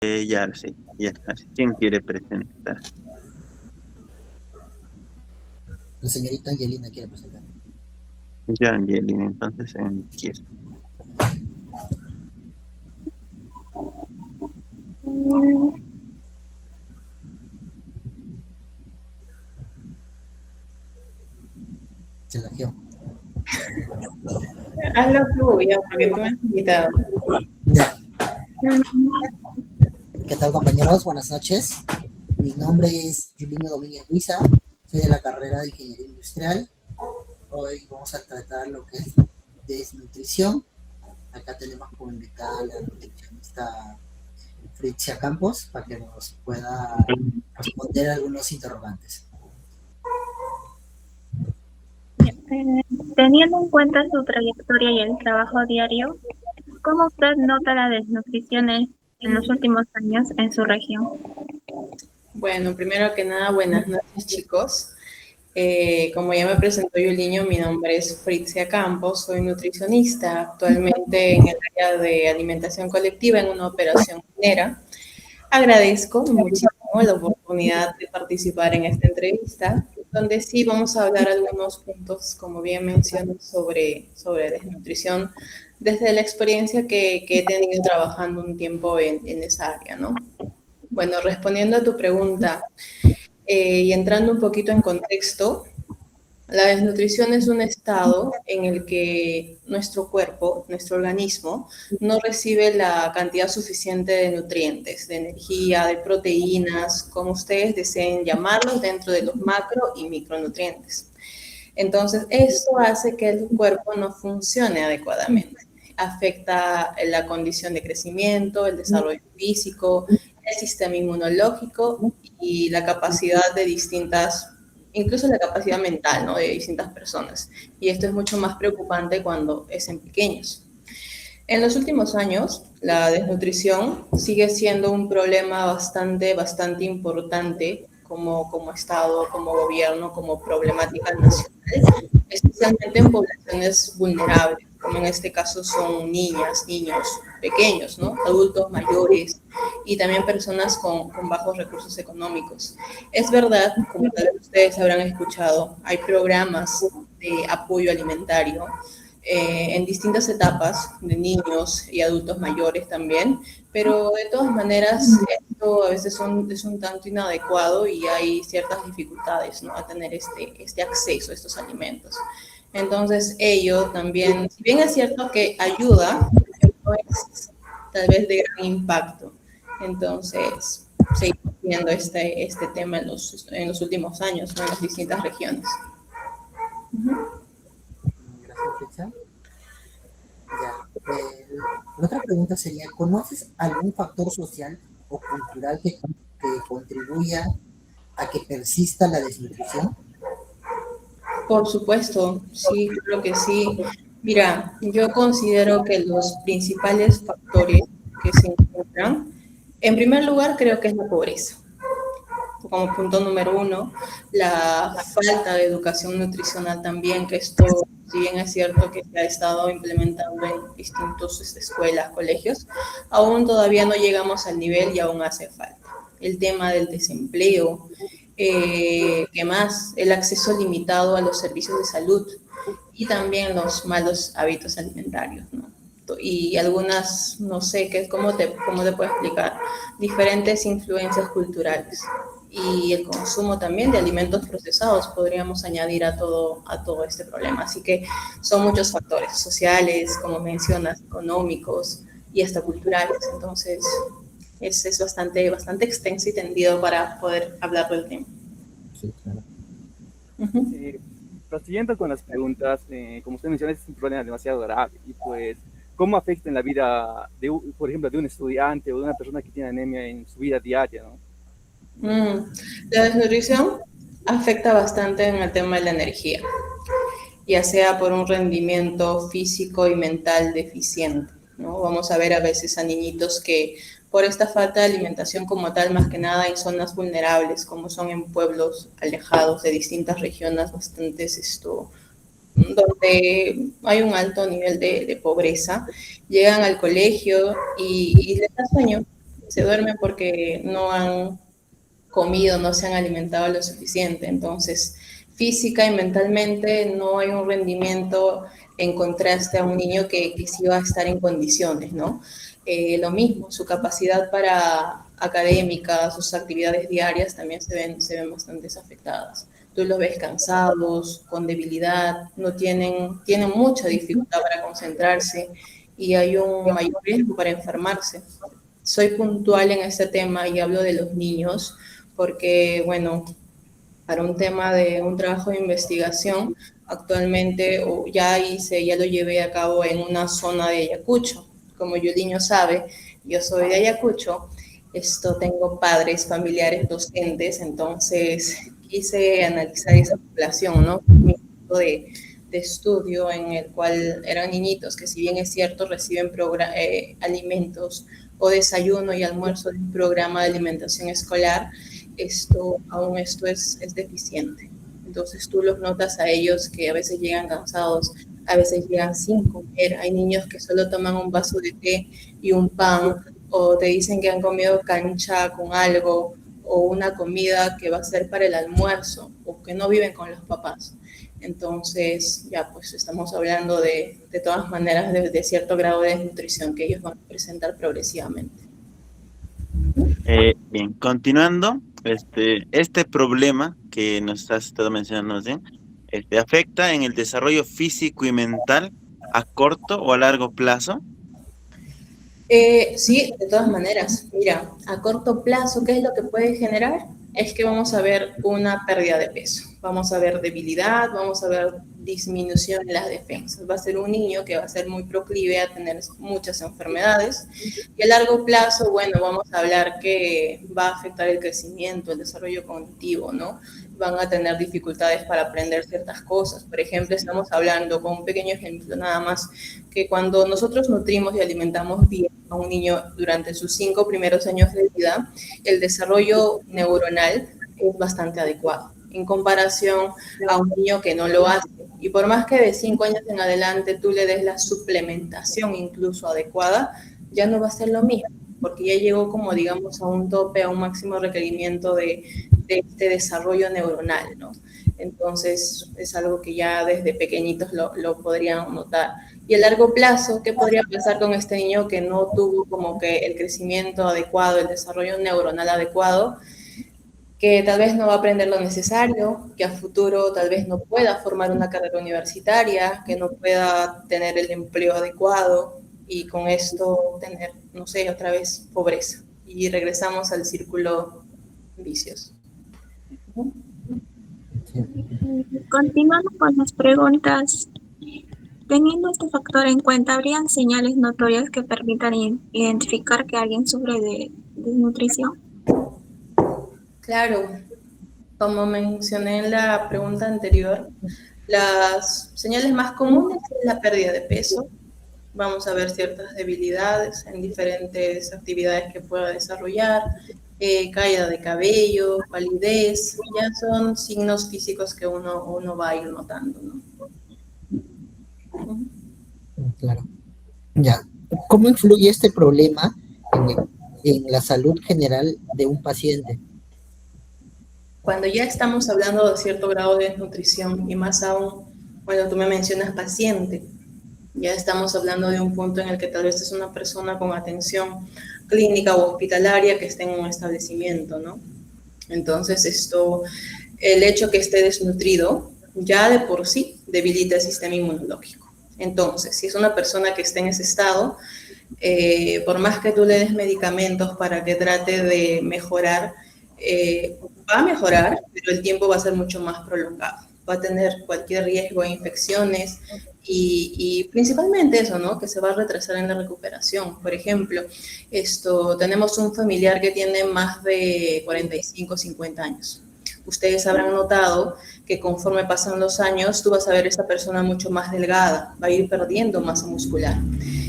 Ya, sí, ya. ¿Quién quiere presentar? La señorita Angelina quiere presentar. Ya, Angelina, entonces empieza. Se la dio. Hazlo tú, ya, porque tú me has invitado. Ya. ¿Qué tal, compañeros? Buenas noches. Mi nombre es Julino Domínguez Luisa. Soy de la carrera de Ingeniería Industrial. Hoy vamos a tratar lo que es desnutrición. Acá tenemos como invitada a la nutricionista Fritzia Campos para que nos pueda responder algunos interrogantes. Teniendo en cuenta su trayectoria y el trabajo diario, ¿cómo usted nota la desnutrición en los últimos años en su región? Bueno, primero que nada, buenas noches, chicos. Como ya me presentó Yuliño, mi nombre es Fritzia Campos, soy nutricionista actualmente en el área de alimentación colectiva en una operación minera. Agradezco muchísimo la oportunidad de participar en esta entrevista, donde sí vamos a hablar algunos puntos, como bien menciono, sobre desnutrición, desde la experiencia que he tenido trabajando un tiempo en esa área, ¿no? Bueno, respondiendo a tu pregunta y entrando un poquito en contexto, la desnutrición es un estado en el que nuestro cuerpo, nuestro organismo, no recibe la cantidad suficiente de nutrientes, de energía, de proteínas, como ustedes deseen llamarlos, dentro de los macro y micronutrientes. Entonces, esto hace que el cuerpo no funcione adecuadamente. Afecta la condición de crecimiento, el desarrollo físico, el sistema inmunológico y la capacidad de distintas, incluso la capacidad mental, ¿no? De distintas personas. Y esto es mucho más preocupante cuando es en pequeños. En los últimos años, la desnutrición sigue siendo un problema bastante importante como Estado, como gobierno, como problemática nacional, especialmente en poblaciones vulnerables, como en este caso son niñas, niños pequeños, ¿no? Adultos mayores y también personas con bajos recursos económicos. Es verdad, como tal vez ustedes habrán escuchado, hay programas de apoyo alimentario en distintas etapas de niños y adultos mayores también, pero de todas maneras esto a veces es un tanto inadecuado y hay ciertas dificultades, ¿no? A tener este acceso a estos alimentos. Entonces ello también, si bien es cierto que ayuda, no es tal vez de gran impacto. Entonces seguimos viendo este tema en los últimos años, ¿no? En las distintas regiones. Gracias, Fritzia. Ya. La otra pregunta sería, ¿conoces algún factor social o cultural que contribuya a que persista la desnutrición? Por supuesto, sí, creo que sí. Mira, yo considero que los principales factores que se encuentran, en primer lugar, creo que es la pobreza. Como punto número uno, la falta de educación nutricional también, que esto, si bien es cierto que se ha estado implementando en distintas escuelas, colegios, aún todavía no llegamos al nivel y aún hace falta. El tema del desempleo, ¿qué más? El acceso limitado a los servicios de salud y también los malos hábitos alimentarios, ¿no? Y algunas, no sé, cómo te puedo explicar, diferentes influencias culturales y el consumo también de alimentos procesados podríamos añadir a todo este problema. Así que son muchos factores sociales, como mencionas, económicos y hasta culturales. Entonces, es bastante extenso y tendido para poder hablar del tema. Sí, claro. Uh-huh. Prosiguiendo con las preguntas, como usted menciona, es un problema demasiado grave y pues, ¿cómo afecta en la vida, por ejemplo, de un estudiante o de una persona que tiene anemia en su vida diaria, ¿no? La desnutrición afecta bastante en el tema de la energía, ya sea por un rendimiento físico y mental deficiente, ¿no? Vamos a ver a veces a niñitos que por esta falta de alimentación como tal, más que nada en zonas vulnerables, como son en pueblos alejados de distintas regiones donde hay un alto nivel de pobreza, llegan al colegio y les da sueño, se duermen porque no han comido, no se han alimentado lo suficiente. Entonces, física y mentalmente no hay un rendimiento en contraste a un niño que sí va a estar en condiciones, ¿no? Lo mismo, su capacidad para académica, sus actividades diarias también se ven bastante afectadas. Tú los ves cansados, con debilidad, tienen mucha dificultad para concentrarse y hay un mayor riesgo para enfermarse. Soy puntual en este tema y hablo de los niños porque, bueno, para un tema de un trabajo de investigación, actualmente ya lo llevé a cabo en una zona de Ayacucho. Como Yuliño sabe, yo soy de Ayacucho, tengo padres, familiares, docentes, entonces quise analizar esa población, ¿no? Mi punto de estudio en el cual eran niñitos que, si bien es cierto, reciben alimentos o desayuno y almuerzo de un programa de alimentación escolar, esto es deficiente. Entonces tú los notas a ellos que a veces llegan cansados, a veces llegan sin comer. Hay niños que solo toman un vaso de té y un pan, o te dicen que han comido cancha con algo, o una comida que va a ser para el almuerzo, o que no viven con los papás. Entonces, ya pues estamos hablando de todas maneras de cierto grado de desnutrición que ellos van a presentar progresivamente. Bien, continuando, este problema que nos has estado mencionando, ¿sí? ¿Afecta en el desarrollo físico y mental a corto o a largo plazo? Sí, de todas maneras. Mira, a corto plazo, ¿qué es lo que puede generar? Es que vamos a ver una pérdida de peso, vamos a ver debilidad, vamos a ver disminución en las defensas. Va a ser un niño que va a ser muy proclive a tener muchas enfermedades. Y a largo plazo, bueno, vamos a hablar que va a afectar el crecimiento, el desarrollo cognitivo, ¿no? Van a tener dificultades para aprender ciertas cosas. Por ejemplo, estamos hablando, con un pequeño ejemplo nada más, que cuando nosotros nutrimos y alimentamos bien a un niño durante sus 5 primeros años de vida, el desarrollo neuronal es bastante adecuado en comparación a un niño que no lo hace. Y por más que de 5 años en adelante tú le des la suplementación incluso adecuada, ya no va a ser lo mismo, porque ya llegó, como digamos, a un tope, a un máximo requerimiento de este desarrollo neuronal, ¿no? Entonces es algo que ya desde pequeñitos lo podrían notar. Y a largo plazo, ¿qué podría pasar con este niño que no tuvo como que el crecimiento adecuado, el desarrollo neuronal adecuado? Que tal vez no va a aprender lo necesario, que a futuro tal vez no pueda formar una carrera universitaria, que no pueda tener el empleo adecuado y con esto tener, no sé, otra vez pobreza. Y regresamos al círculo vicioso. Continuando con las preguntas, teniendo este factor en cuenta, ¿habrían señales notorias que permitan identificar que alguien sufre de desnutrición? Claro, como mencioné en la pregunta anterior, las señales más comunes es la pérdida de peso. Vamos a ver ciertas debilidades en diferentes actividades que pueda desarrollar, caída de cabello, palidez, ya son signos físicos que uno va a ir notando, ¿no? Claro. Ya. ¿Cómo influye este problema en la salud general de un paciente? Cuando ya estamos hablando de cierto grado de desnutrición y más aún, bueno, tú me mencionas paciente, ya estamos hablando de un punto en el que tal vez es una persona con atención clínica o hospitalaria que esté en un establecimiento, ¿no? Entonces el hecho que esté desnutrido ya de por sí debilita el sistema inmunológico. Entonces, si es una persona que esté en ese estado, por más que tú le des medicamentos para que trate de mejorar, va a mejorar, pero el tiempo va a ser mucho más prolongado. Va a tener cualquier riesgo de infecciones y principalmente eso, ¿no? Que se va a retrasar en la recuperación. Por ejemplo, tenemos un familiar que tiene más de 45, 50 años. Ustedes habrán notado que conforme pasan los años, tú vas a ver a esa persona mucho más delgada, va a ir perdiendo masa muscular.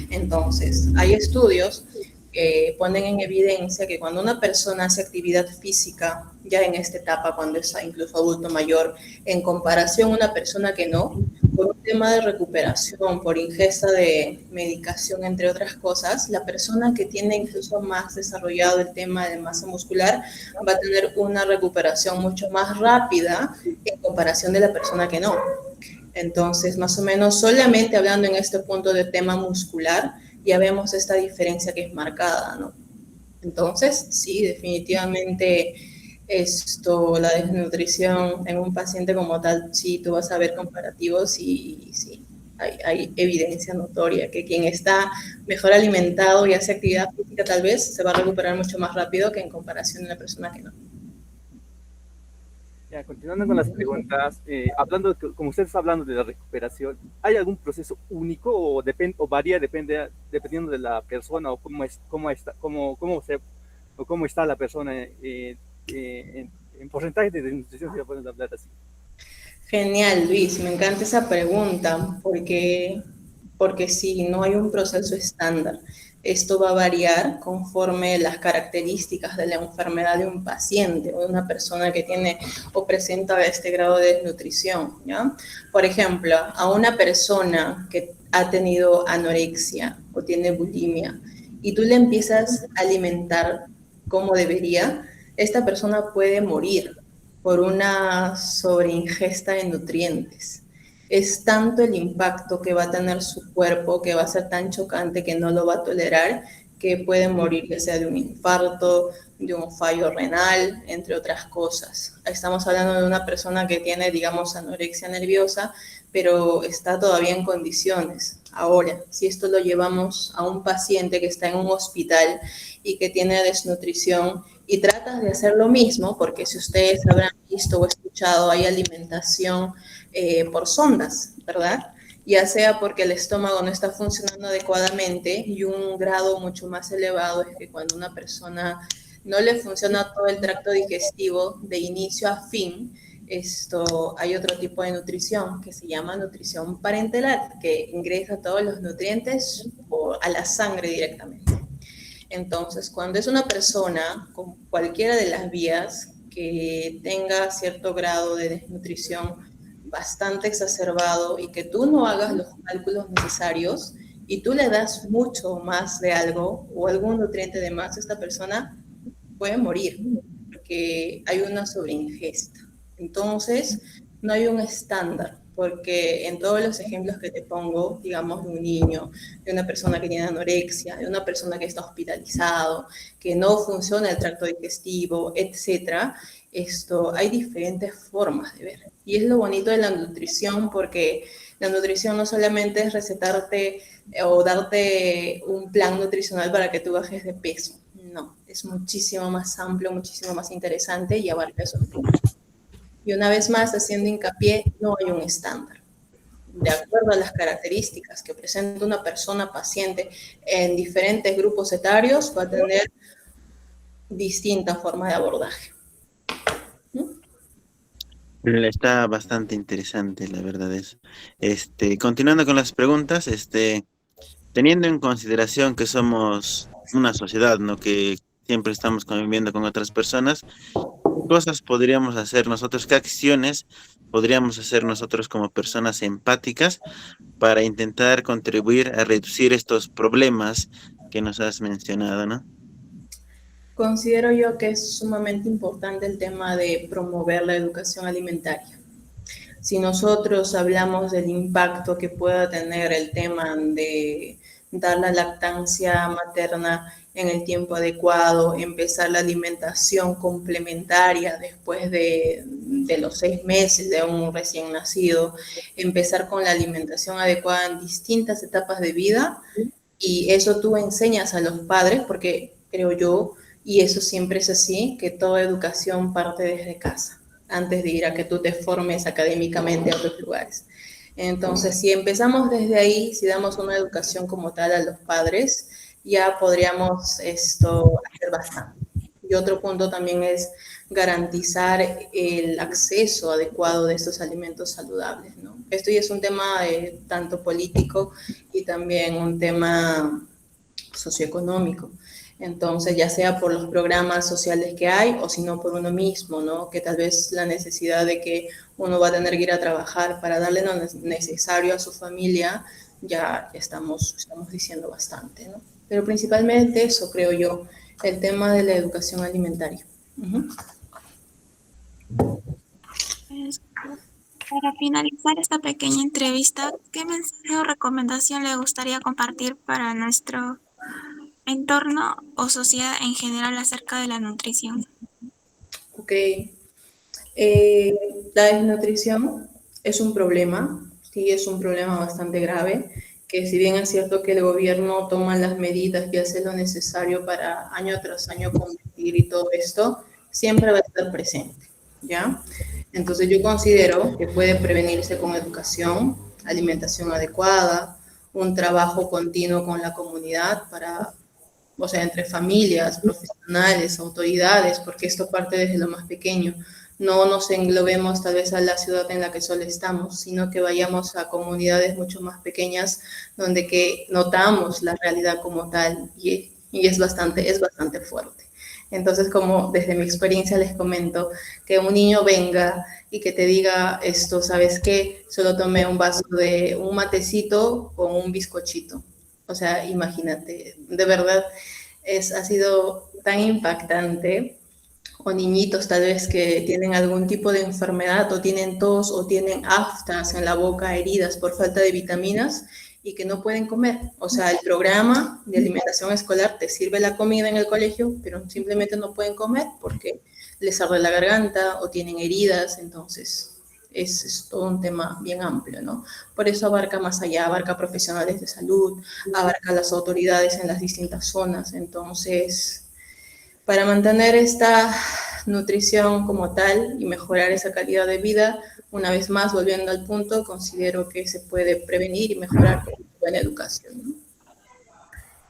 Entonces, hay estudios que ponen en evidencia que cuando una persona hace actividad física, ya en esta etapa, cuando está incluso adulto mayor, en comparación a una persona que no, por un tema de recuperación por ingesta de medicación, entre otras cosas, la persona que tiene incluso más desarrollado el tema de masa muscular va a tener una recuperación mucho más rápida en comparación de la persona que no. Entonces, más o menos, solamente hablando en este punto de tema muscular, ya vemos esta diferencia que es marcada, ¿no? Entonces, sí, definitivamente la desnutrición en un paciente como tal, sí, tú vas a ver comparativos y sí, hay evidencia notoria que quien está mejor alimentado y hace actividad física tal vez se va a recuperar mucho más rápido que en comparación a una persona que no. Ya, continuando con las preguntas, hablando, como usted está hablando de la recuperación, ¿hay algún proceso único o varía dependiendo de la persona o cómo está la persona en porcentaje de desnutrición, si lo podemos hablar así? Genial, Luis, me encanta esa pregunta porque sí, no hay un proceso estándar. Esto va a variar conforme las características de la enfermedad de un paciente o de una persona que tiene o presenta este grado de desnutrición, ¿ya? Por ejemplo, a una persona que ha tenido anorexia o tiene bulimia y tú le empiezas a alimentar como debería, esta persona puede morir por una sobreingesta de nutrientes. Es tanto el impacto que va a tener su cuerpo, que va a ser tan chocante que no lo va a tolerar, que puede morir ya sea de un infarto, de un fallo renal, entre otras cosas. Estamos hablando de una persona que tiene, digamos, anorexia nerviosa, pero está todavía en condiciones. Ahora, si esto lo llevamos a un paciente que está en un hospital y que tiene desnutrición y tratas de hacer lo mismo, porque si ustedes habrán visto o escuchado, hay alimentación por sondas, ¿verdad? Ya sea porque el estómago no está funcionando adecuadamente y un grado mucho más elevado es que cuando una persona no le funciona todo el tracto digestivo de inicio a fin, hay otro tipo de nutrición que se llama nutrición parenteral, que ingresa todos los nutrientes a la sangre directamente. Entonces, cuando es una persona con cualquiera de las vías que tenga cierto grado de desnutrición bastante exacerbado y que tú no hagas los cálculos necesarios y tú le das mucho más de algo o algún nutriente de más, esta persona puede morir porque hay una sobreingesta. Entonces, no hay un estándar, porque en todos los ejemplos que te pongo, digamos, de un niño, de una persona que tiene anorexia, de una persona que está hospitalizado, que no funciona el tracto digestivo, etcétera, hay diferentes formas de ver. Y es lo bonito de la nutrición, porque la nutrición no solamente es recetarte o darte un plan nutricional para que tú bajes de peso. No, es muchísimo más amplio, muchísimo más interesante y abarca esos puntos. Y una vez más, haciendo hincapié, no hay un estándar. De acuerdo a las características que presenta una persona paciente en diferentes grupos etarios, va a tener distinta forma de abordaje. Está bastante interesante, la verdad es. Continuando con las preguntas, teniendo en consideración que somos una sociedad, ¿no? Que siempre estamos conviviendo con otras personas, cosas podríamos hacer nosotros, qué acciones podríamos hacer nosotros como personas empáticas para intentar contribuir a reducir estos problemas que nos has mencionado, ¿no? Considero yo que es sumamente importante el tema de promover la educación alimentaria. Si nosotros hablamos del impacto que pueda tener el tema de dar la lactancia materna en el tiempo adecuado, empezar la alimentación complementaria después de los 6 meses de un recién nacido, empezar con la alimentación adecuada en distintas etapas de vida, y eso tú enseñas a los padres, porque creo yo, y eso siempre es así, que toda educación parte desde casa, antes de ir a que tú te formes académicamente a otros lugares. Entonces, si empezamos desde ahí, si damos una educación como tal a los padres, ya podríamos hacer bastante. Y otro punto también es garantizar el acceso adecuado de estos alimentos saludables, ¿no? Esto ya es un tema tanto político y también un tema socioeconómico. Entonces, ya sea por los programas sociales que hay o si no por uno mismo, ¿no? Que tal vez la necesidad de que uno va a tener que ir a trabajar para darle lo necesario a su familia, ya estamos diciendo bastante, ¿no? Pero principalmente eso creo yo, el tema de la educación alimentaria. Uh-huh. Pues, para finalizar esta pequeña entrevista, ¿qué mensaje o recomendación le gustaría compartir para nuestro entorno o sociedad en general acerca de la nutrición? Ok. La desnutrición es un problema, sí, es un problema bastante grave, que si bien es cierto que el gobierno toma las medidas y hace lo necesario para año tras año combatir y todo esto, siempre va a estar presente, ¿ya? Entonces yo considero que puede prevenirse con educación, alimentación adecuada, un trabajo continuo con la comunidad para, o sea, entre familias, profesionales, autoridades, porque esto parte desde lo más pequeño. No nos englobemos tal vez a la ciudad en la que solo estamos, sino que vayamos a comunidades mucho más pequeñas donde que notamos la realidad como tal y es bastante fuerte. Entonces, como desde mi experiencia les comento, que un niño venga y que te diga esto, ¿sabes qué? Solo tomé un vaso de un matecito con un bizcochito. O sea, imagínate, de verdad ha sido tan impactante. O niñitos tal vez que tienen algún tipo de enfermedad o tienen tos o tienen aftas en la boca, heridas por falta de vitaminas y que no pueden comer. O sea, el programa de alimentación escolar te sirve la comida en el colegio, pero simplemente no pueden comer porque les arde la garganta o tienen heridas, entonces es todo un tema bien amplio, ¿no? Por eso abarca más allá, abarca profesionales de salud, abarca las autoridades en las distintas zonas, entonces para mantener esta nutrición como tal y mejorar esa calidad de vida, una vez más, volviendo al punto, considero que se puede prevenir y mejorar con buena educación, ¿no?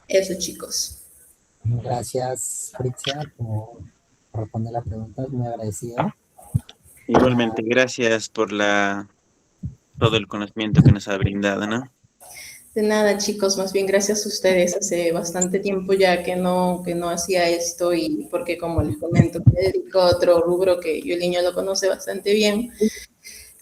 Eso, chicos. Gracias, Fritzia, por responder la pregunta. Muy agradecido. Igualmente, gracias por todo el conocimiento que nos ha brindado, ¿no? De nada, chicos, más bien gracias a ustedes. Hace bastante tiempo ya que no hacía esto y porque, como les comento, me dedico a otro rubro que yo el niño lo conoce bastante bien.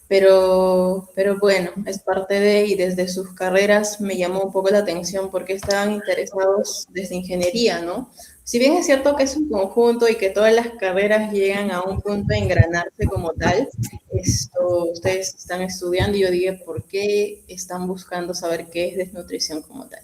Pero bueno, es parte de, y desde sus carreras me llamó un poco la atención porque estaban interesados desde ingeniería, ¿no? Si bien es cierto que es un conjunto y que todas las carreras llegan a un punto de engranarse como tal, ustedes están estudiando y yo dije, ¿por qué están buscando saber qué es desnutrición como tal?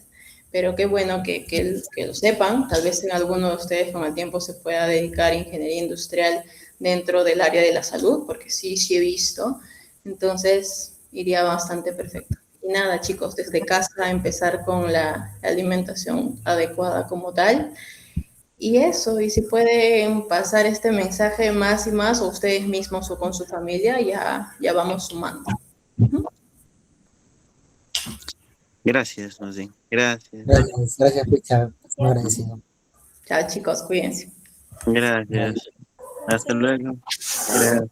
Pero qué bueno que lo sepan, tal vez en alguno de ustedes con el tiempo se pueda dedicar a ingeniería industrial dentro del área de la salud, porque sí he visto. Entonces, iría bastante perfecto. Y nada, chicos, desde casa empezar con la alimentación adecuada como tal. Y eso, y si pueden pasar este mensaje más y más, o ustedes mismos o con su familia, ya vamos sumando. Gracias, más bien. Gracias. Gracias, Fritzia. Muy agradecido. Chao, chicos, cuídense. Gracias. Hasta luego. Gracias.